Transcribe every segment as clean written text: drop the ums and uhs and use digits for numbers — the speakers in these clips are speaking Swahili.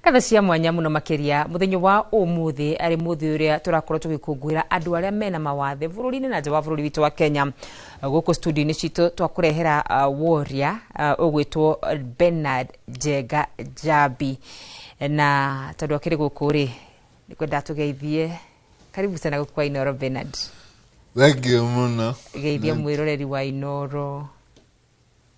Katha cia mwanya muno makiria muthenyo wa umuthi ari muthi uria turakorwo tugikungwira andu aria mena mawathe bururi-ini na nja wa bururi witu wa Kenya. Guku studio-ini citu twakurehera warrior ugwitwo Bernard Njenga Njambi na tondu akiri guku ri nikwenda tugeithie. Karibu sana guku kwa Inoro Bernard. Thank you muno. Geithia mwiroreri wa Inoro.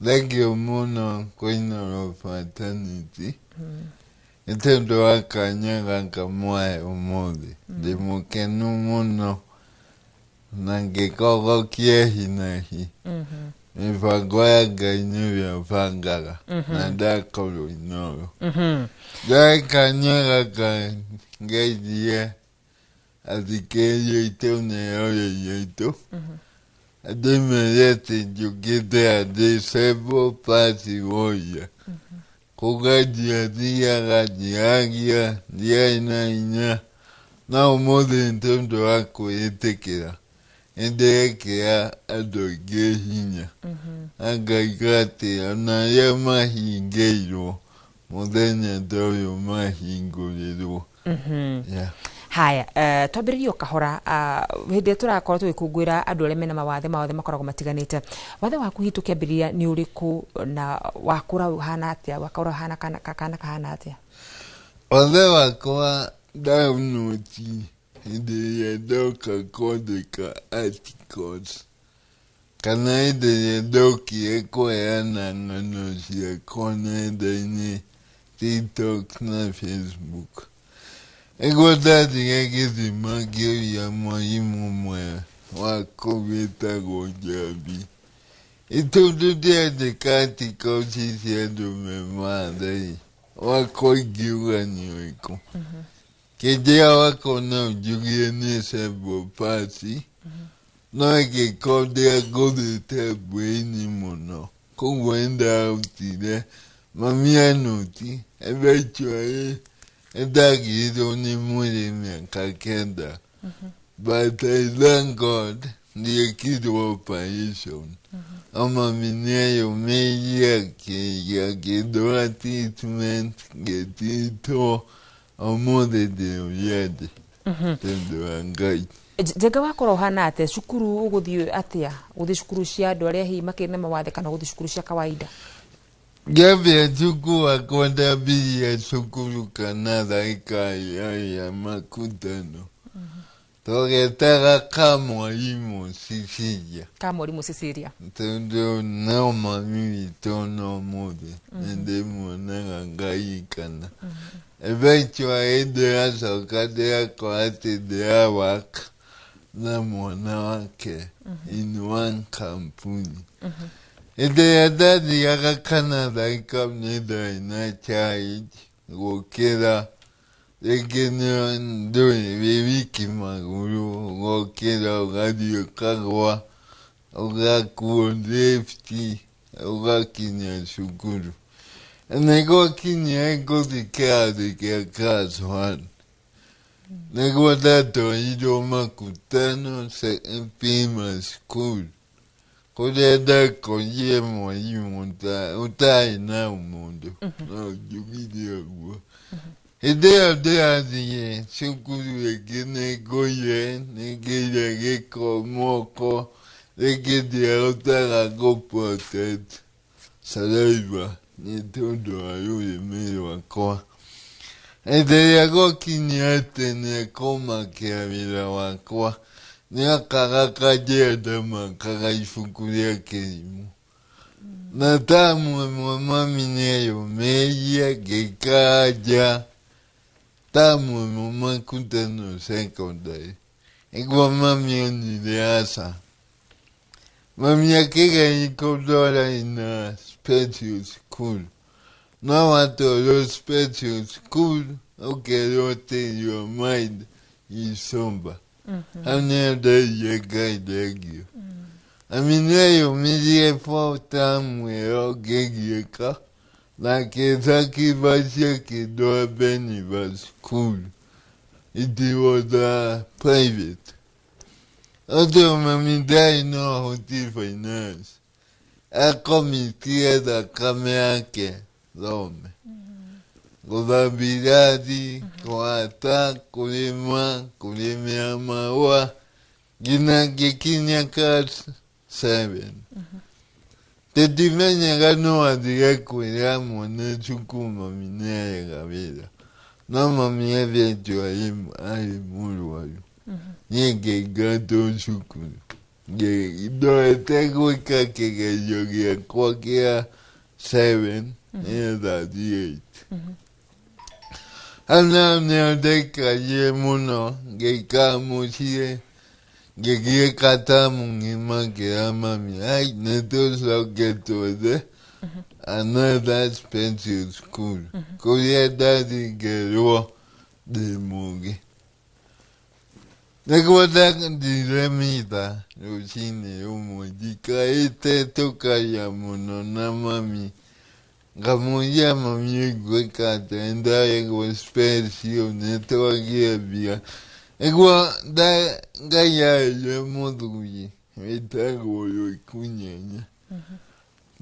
Thank you muno kwa Inoro fraternity. Itondo wakanya gaka mwae umuthi. Ndi mukenu muno na ngikogokie hinahi. Mibango ya Ngai nĩbĩabangaga na ndakorwo Inoro. Ndakanya gaka ngeithie athikĩrĩria aitũ na eroreri aitũ. Ndimerete njũkĩte disabled party warrior. Kugadia thiaga ndiagia ndiarĩ na hinya no ũmũthĩ nĩtondũ wa kwĩĩtĩkĩra nĩndĩrekĩra andũ aingĩ hinya angaiga atĩ ona arĩa mahingĩirwo mũthenya ta ũyũ mahingũrĩrwo. Haya, twambĩrĩrie kahora hĩndĩ tũrakorwo tũgĩkũngũĩra andũ arĩa mena mawathe makoragwo matiganĩte. Wathe waku hitu kĩambĩrĩria nĩ ũrĩkũ na wakũra ũhana atĩa, wakũra hana kana kahana atĩa? Wathe wakwa ndaunoti hĩndĩ ĩrĩa ndoka kwandĩka articles kana hĩndĩ ĩrĩa ndokire kũheana ng'ano ciakwa nenda-inĩ TikTok na Facebook. Ego ndathire gĩthima ngĩũria mwarimũ ũmwe wa kũu wĩtagwo Njambi. Tondũ ndĩandĩka articles cia andũ me mawathe-ĩ, wakwa ingiuga nĩ ũrĩkũ? Kĩndĩa wakona ũnjugire nĩ Cerebral Palsy, no angĩkorwo ndiagũthĩte brain mũno, koguo nĩndarutire mami anoti eventually ndagĩrirwo nĩ mwĩrĩ mĩaka 9. But I thank God ndiekirwo operation. O mami nĩeyũmĩirie akĩndũra treatment ngĩtritwo ũmũthĩ ndĩ ũrĩa ndĩ tondũ wa Ngai. Njenga wakorwo ũhana atĩa cukuru ũgũthiĩ atĩa? Gũthiĩ cukuru cia andũ arĩa hihi makĩrĩ na mawathe kana gũthiĩ cukuru cia kawaida? Ngĩambia cukuru wakwa ndambirie cukuru kana thirikari ya Makutano. Tũgetaga ka mwarimũ Cecilia. Ka mwarimũ Cecilia. Tondũ no mami witũ no mũthĩ nĩndĩmuonaga ngaikana. Eventually ndĩracoka ndĩrakora atĩ ndĩra-work na mwana wake in one kampuni. Hĩndĩ ĩrĩa ndathiaga kana thaika nĩndarĩ na challenge gũkĩra rĩngĩ ndũrĩ wĩ wiki magũrũ ũgokĩra ũgathiĩ ũkagũa ũgakuo lift ũgakinya cukuru. Nĩgwakinya ngũthiĩ kĩrathi gĩa class 1 nĩguo ndatwarirwo Makutano Primary School kũrĩa ndakorire mwarimũ ũtarĩ na ũmũndũ no njugire ũguo. Hĩndĩ ĩyo ndĩrathiĩ cukuru rĩngĩ nĩngũire nĩngĩire gĩko moko rĩngĩ ndiahotaga gũ-protect saliva nĩ tondũ wa rũrĩmĩ rwakwa. Hĩndĩ ĩrĩa gwakinya atĩ nĩekũmakĩra wĩra wakwa nĩakaga kanjĩra ndamakaga ibuku rĩa kĩrimũ. Na tamu ĩmwe mami nĩeyũmĩirie ngĩikara nja tamu ĩmwe Makutano Secondary. Nĩguo mami onire aca. Mami akĩgeria kũndwara in special school. No watwarwo special school ũkerwo atĩ your mind is sober. Hau nĩho ndaugire Ngai thengio. Mami nĩeyũmirie for tamu ĩyo ngĩgiĩka na akĩsacrifice akĩndwara Beniva School. It was private. Although mami ndarĩ na ũhoti finance, akomitie thakame yake thome. kuthabirati, kuata, kulima, kulimia maua, gina gikinya kat 7. Tetimenya gano adiga kuya mone chukuma minere gavira. No mamie vyetu ai mulu wayo. Nyege gato chukuru. Ge do etego kake yogi kwa kia 7 eda 8. Ana neodeka ye muno ge kamuchie ge kata mungima ge amami ai neto so geto de another expensive school koye dadi ge ro de mugi Nego da di remita rochine umo di kaite toka ya muno na mami Gamuya mami gwe kata enda ego spesio neto via Ego da gaya yo moduyi etago yo kunyanya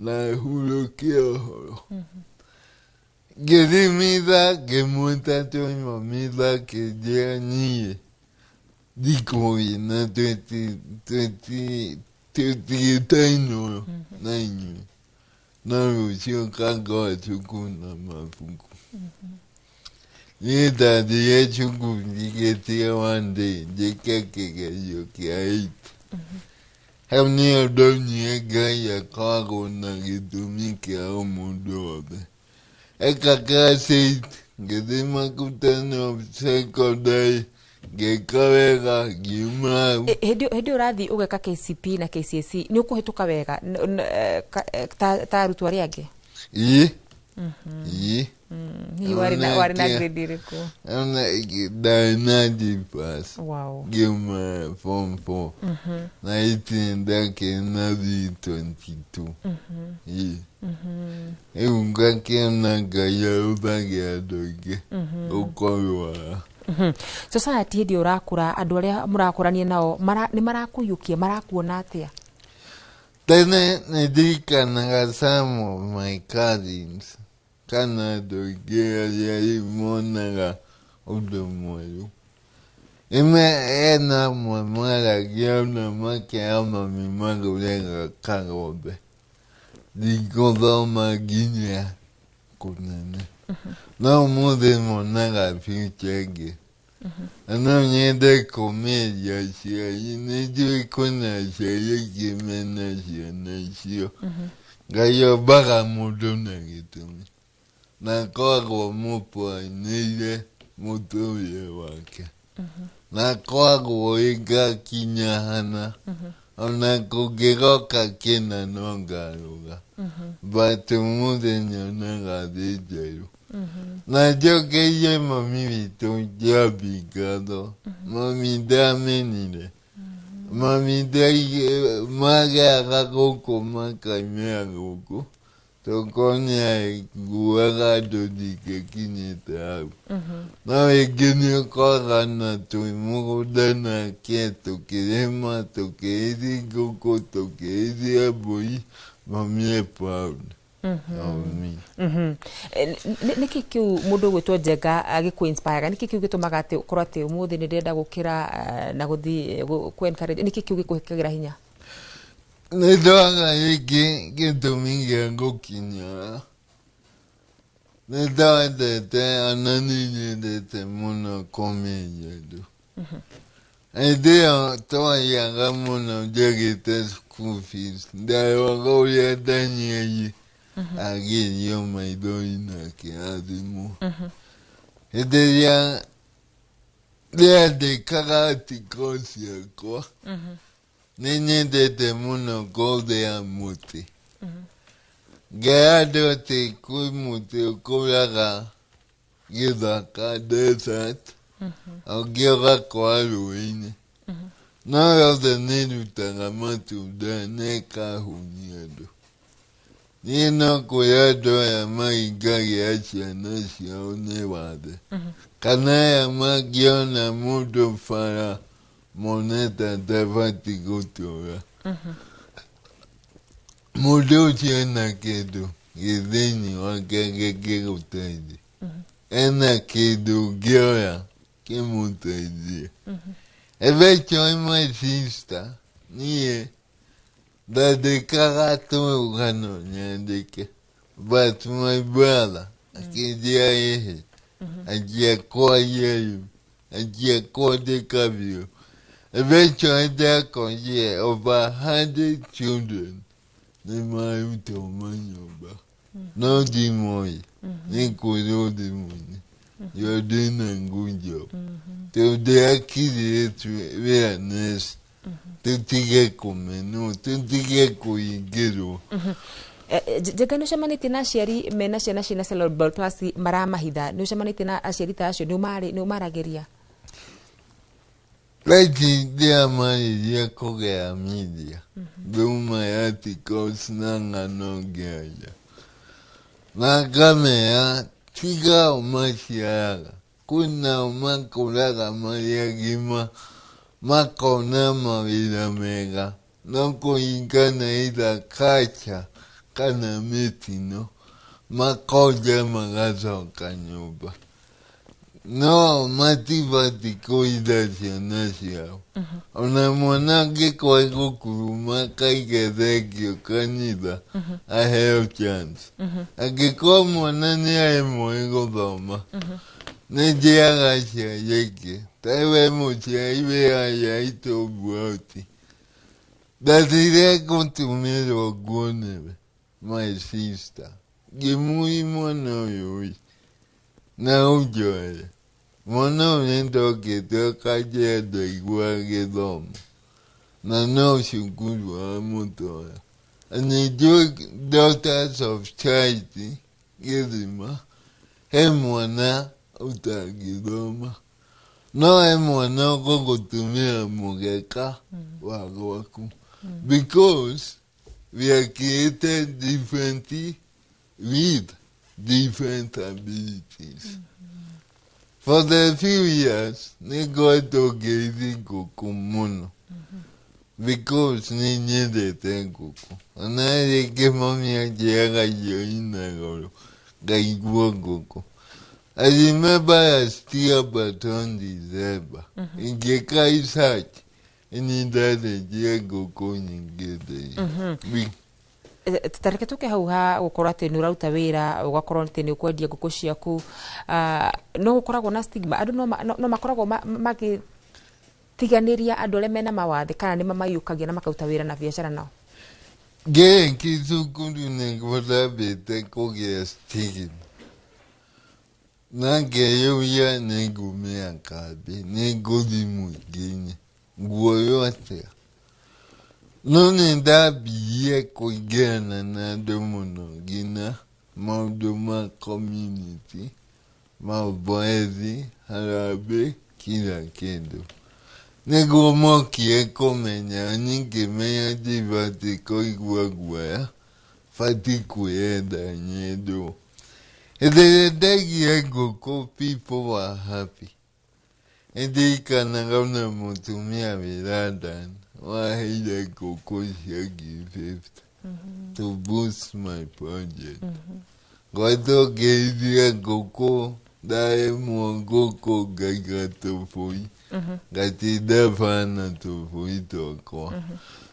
la hulo kio Gerimida gemuta to mamida ke jani Dico na 20 taino nainu na rusio kago chukuna mafuku Yeda de chuku digete one day de keke yo ki Hamni odoni gaya kago na gitumike au mudobe Eka kasi gedema kutano secondary Gekawega gima Hedi urathi ugeka KCP na KCSE ni ukuhituka wega ta arutwo aria angi Ni wari na grade iriku Dainaji pass Wow Gima form 4 19 na 22 Eunga kena gaya ubage adoge Ukorwa Society hedi urakura andu aria murakurania nao ni marakuyukia marakuona atia Tene nedikanaga some of my cousins kana doge ya monaga udomoyo ena mwamara giona make ama mimago lenga kagobe Digodo maginya kunene No mude monaga future Ano nyede comedia sia inejo ikona sia yeki mena sia na sio Gayo baga mudona gitumi Na kwa mupo inile mutoye wake Na kwa ega kinyahana Ona kugeroka kena nonga luga Batu mude nyonaga dejayo Na joke ye mami vito jabi gado Mami da menile Mami da maga agako maka me agoko Tokonya guaga dodike kinyeta Na egeni kwa na tuimugo dana keto kirema toke ezi goko toke ezi aboi Mami e proud Niki kiu mundu gwitwo Njenga agiku inspire niki kiu gitumaga ati ukorwo ati umuthi ni ndenda gukira na guthi ku encourage niki kiu gikuhikigira hinya Nedoaga iki gitumi gia gukinya Nedoendete anani nyendete muno komedia du Idea toa yanga muno jegite school fees Ndawaga uya danyeyi Again, you're my doing a kiadimu. Idea de karate course yako. Nini de muno golde amuti. Gado te kumuti kuraga. Gida ka desert. Au gira kwa Halloween. None of the nenu tangamatu da neka hunyado. Nino kuyado ya maigari acha nasi ya onewade. Kana ya magiona mudo fara moneta tafati kutora. Mudo chena kedo. Gizeni wakege utaidi. ena kitu gioya kimutaidia. Eventually my sister, niye, dadika tu ugano nyandike. But my brother, akijia yehe, ajia kwa yeyu, ajia kwa dekavio. Eventually there comes over 100 children. Ni mauto manyoba. No dimoi. Ni kuzo dimoni. You're doing a good job. To the kids to awareness. To take no, to take koigero. Jega nucamanĩtie na aciari mena ciana ciĩna cerebral palsy maramahitha, nucamanĩtie na aciari ta acio nĩũmarageria? Laiti dia mari kogea media. Duma articles na ngano geaya. Nagamea tiga umashiaga. Kuna umakuraga maria gima. Makona mawila mega. Noko ingana ida kacha. Kana metino. Makoja magazo kanyoba. No, matibatico idacionacia. Ona monage kwa kuruma kaigedekio kanida. I have chance. Agiko monani aemo egodoma. Nejiagacia yeke. Tawe mochia ibe aya ito buoti. Datire contumero gonebe. My sister. Gemui mono yoi. Na ujoe. Mono nendo que te calle de igual que dom. Na no shukuru amutoya. And the daughters of charity, Gizima, Hemwana, Utagidoma. No Hemwana go to me Mugeka, Wagawaku. Because we are created differently with different abilities. For the few years, they got to get Kumono. Because they needed Kuku. And I gave mommy a Jaga Yoina Gaigogo. I remember I still baton December. In Gekai Sach, and in that Diego Coning get tareke tuke hau ha gukorwo atĩ nĩũraruta wĩra ugakorwo atĩ nĩũkwendia ngũkũ ciaku no gukoragwo na stigma andũ no makoragwo magĩtiganĩria andũ arĩa mena mawathe kana nĩ mamayũkagia na makaruta wĩra na biacara nao? Kizukuru nĩgũtambĩte kũgĩa stigma na ngeyũria nĩngumĩa kambĩ nĩngũthiĩ mũingĩ-inĩ nguoywo atĩa. No nĩndambĩrĩirie kũingĩrana na andũ mũno nginya maũndũ ma community, maũmboezi, harambĩ, kila kĩndũ. Nĩguo mokire kũmenya ningĩmenya ndibatiĩ kũigua guoya, batiĩ kwĩyenda nyendwo. Hĩndĩ ĩrĩa ndaigire ngũkũ, people were happy. Nĩndirikanaga ona mũtumia wĩ London waheire ngũkũ cia ngiri 50 to boost my project. Ngoretwo ngĩrithia ngũkũ, ndaremwo ngũkũ ngaiga tũbũi, ngatinda bana tũbũi twakwa.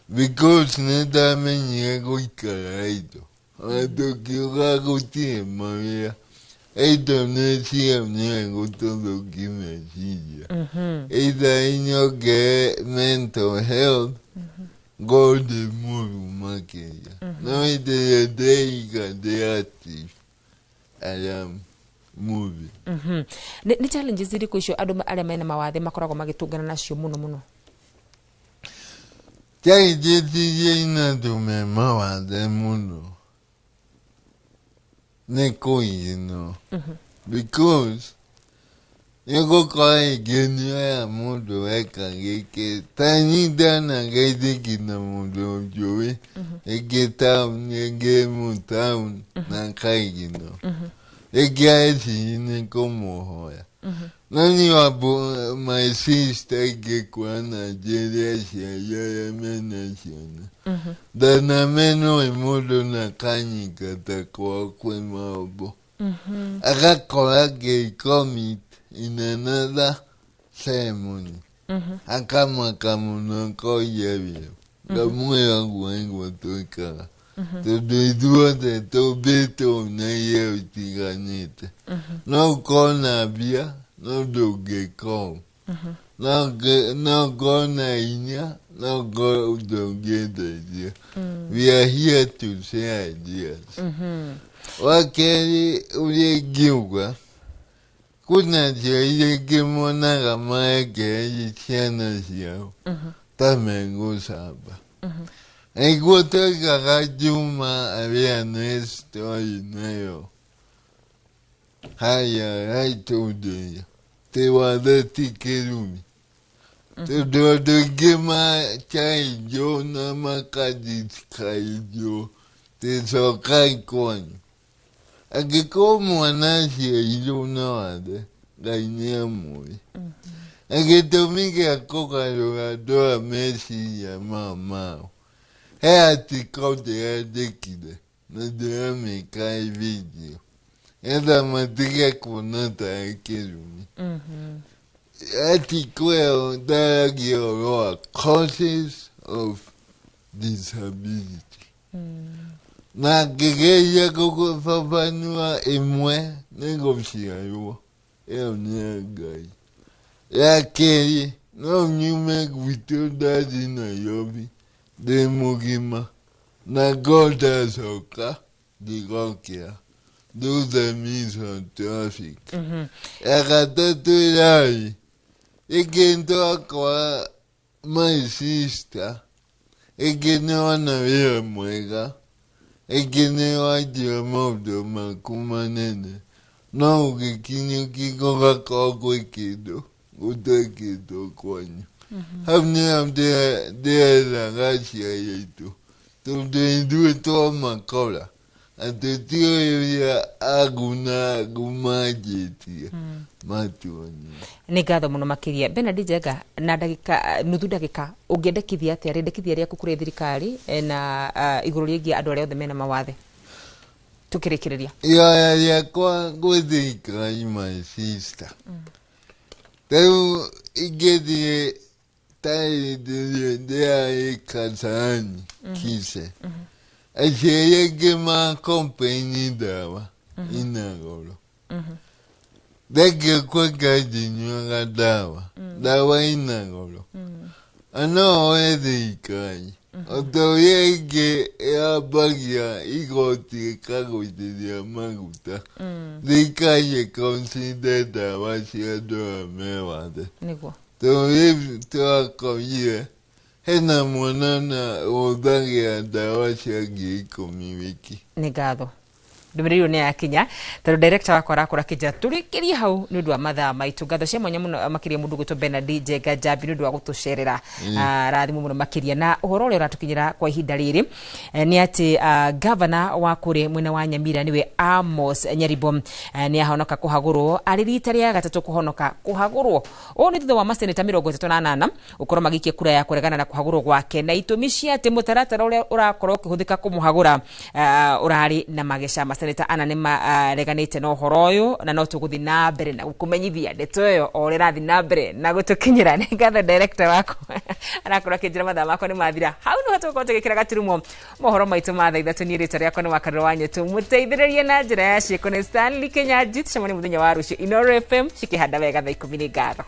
Because nĩndamenyire gũikara indo. Ona tũkiuga gũtirĩ mawĩra, indo nĩcione gũtũthũkia meciria. Either inyongere mental health, God mũru makĩria. No hĩndĩ ĩrĩa ndeiga ndĩ active, I am moving. Nĩ challenges irĩkũ icio andũ arĩa mena mawathe makoragwo magĩtũngana nacio mũno mũno? Challenges iria inandũ me mawathe mũno nĩ kũinwo. Because nĩgũkorwo ingĩ nĩoya mũndũ weka gĩkĩ, ta niĩ ndanageithĩki na mũndũ njũĩ, ĩngĩ town, ĩngĩ mũtown na kaigino. Ĩngĩ aeciria nĩ kũmũhoya. No niĩ my sister ingĩkora na njĩre aciari arĩa mena ciana. Ndanamenwo nĩ mũndũ na kanyingata kwao kwĩ maũndũ. Agakora gay commit in another ceremony. Akama kamuno ko yebi. Gamuya gwengo toika. To do the to beto na ye tiganite. No kona bia, no do ge kom. No go na inya, no go do get idea. We are here to say ideas. Wakeri uye giuga. Kuna jeye gemona gama ge chana siao. Tamengo saba. Ego te gajuma había nuestro dinero. Haya, hay todo. Te guardé tikerumi. Te dodo gema chai yo na makadit kai yo. Te sokai kon. Ake como anasi yo na wade. Gainia muy. Ake tomike akoka lo adora Messi ya mama. Ati dekide na de kai video. Eda materia konata ekerumi. Ati kweo dagio causes of disability. Na gegeya koko fafanua emwe negopsia yo. Negai. Ya keri no nyume gwito dadi na yobi. De mugima na golda soka di gokia do the means on traffic. Agatoto yai egento akwa my sister egene wana vya mwega egene wadio modo makuma nene na ugekinyo kikoka kwa kido utekido kwanyu. Hamne amde la gracia yetu. Tundo to makola. Ante tio ya aguma jeti. Matuoni. Nĩ ngatho mũno makĩria Benard Njenga na ndagĩka nuthu ndagĩka ũngĩendekithia atĩa rĩendekithia rĩaku kũrĩ thirikari na igũrũ rĩgiĩ andũ arĩa othe mena mawathe tũkĩrĩkĩrĩria. Ya kwa gwĩthirikari my sister. Teu igethie tai de Kasarani kise. Acheye gema company dawa inagolo. Dege kwa gaji nyonga dawa inagolo. Ano wedhikai. Otoyege ya bagia igoti kagoiti ya maguta. Dikaye consider dawa siado mewade. Nĩguo. Akoye hena mwanana odhagia dawa cia komi wiki. Nĩ ngatho ndũmĩrĩri nĩ yakinya tondũ director wakwa arakũra kĩnja tũrĩkĩrie hau nĩ ũndũ wa mathaa maitũ ngatho cia mwanya mũno makĩria mũndũ gwĩtwo Benard Njenga Njambi nĩ ũndũ wa gũtũcerera rathimũ mũno makĩria na ũhoro ũrĩa ũratũkinyĩra kwa ihinda rĩrĩ nĩ atĩ governor wa kũrĩ mwena wa Nyamira nĩwe Amos Nyaribo nĩ ahonoka kũhagũrwo arĩ rita rĩa gatatũ kũhonoka kũhagũrwo ũũ nĩ thutha wa maseneta 38 ũkorwo magĩikia kura ya kũregana na kũhagũrwo gwake na itũmi cia atĩ mũtaratara ũrĩa ũrakorwo ũkĩhũthĩka kũmũhagũra ũrarĩ na mageca maseneta ana nĩ mareganĩte na ũhoro ũyũ na no tũgũthiĩ na mbere na gũkũmenyithia ndeto ĩyo o ũrĩa ĩrathiĩ na mbere na gũtũkinyĩra nĩ ngatho director wakwa arakorwo akĩnjĩra mathaa makwa nĩ mathira hau nĩ hatũgũkorwo tũgĩkĩra gaturumo mohoro maitũ ma thaa ithatũ niĩ rĩtwa rĩakwa nĩ Makarĩro wa Nyũtũ mũteithĩrĩrie na njĩra ya ciĩko nĩ Stanley Kĩnyanjui tũcemanie mũthenya wa rũciũ Inooro FM cikĩhanda wega thaa 10 nĩ ngatho.